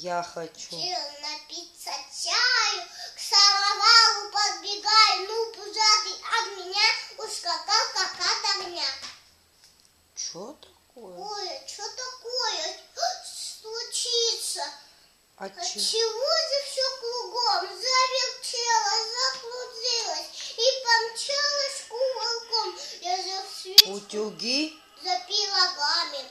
Я хочу. Напиться чаю, к самовару подбегай, ну, пузатый от меня ускакал, как от огня. Что такое? Ой, что такое случится? От От чего? чего же все кругом завертелось, закрутилось и помчалось кувырком? Я за свечку, Утюги, за пирогами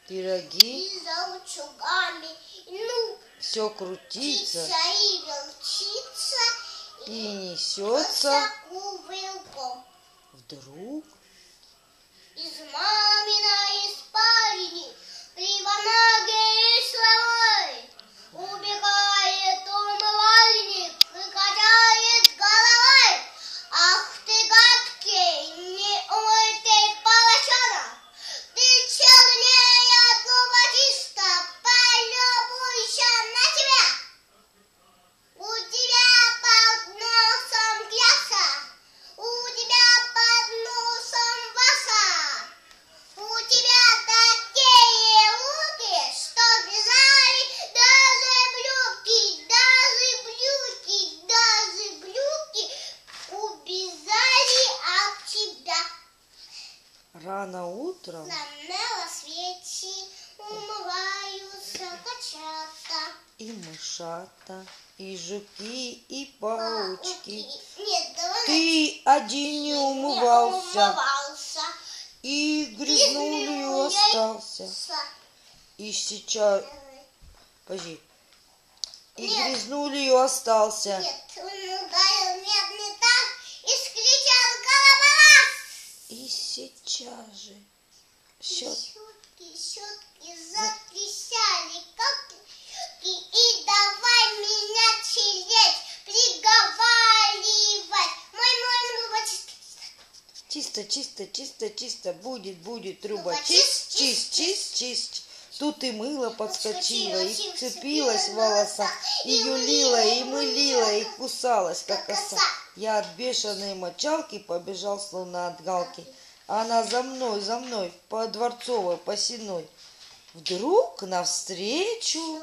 пироги, и за утюгами. Ну, все крутится птица и верчится, и несется. кувырком. Вдруг Из маминой спальни кривоногий славой убегает умывальник и качает головой. Ах ты гадкий, неумытый поросенок, ты чернее трубочиста, полюбуйся на тебя. У тебя под носом кляса, у тебя под носом васа, у тебя такие руки, что вязали даже брюки убежали от тебя. рано утром На свечи умываются котята. и мышата, и жуки, и паучки. Нет, давай Ты один не умывался, умывался. и грязнулью остался. И сейчас, подожди, и Нет. грязнулью остался. Нет, он ударил медный таз и скричал голова. И сейчас же Щетки затрещали, как и давай меня тереть, приговаривать. Мой, чисто, чисто, чисто, чисто, будет труба. Труба. Чист, чист, чист, чист. Тут и мыло подскочило, и вцепилась в волосах, и юлила, и мылила, и кусалась, как оса. Я от бешеной мочалки побежал, словно от галки. Она за мной, по Дворцовой, по Сенной. Вдруг навстречу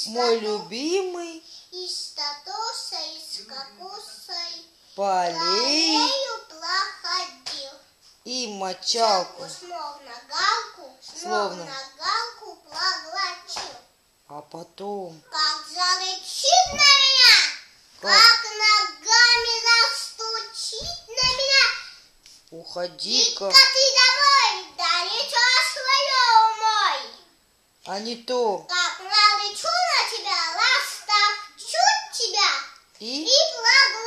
мой любимый из татоса, из кокоса, по аллее проходил. и мочалку, Словно галку проглотил. а потом Как зарычит на меня, как ногами застучит на меня. уходи-ка, Иди-ка ты домой, да лицо свое умой. а не то. Как налечу на тебя, растопчу тебя И и проглочу.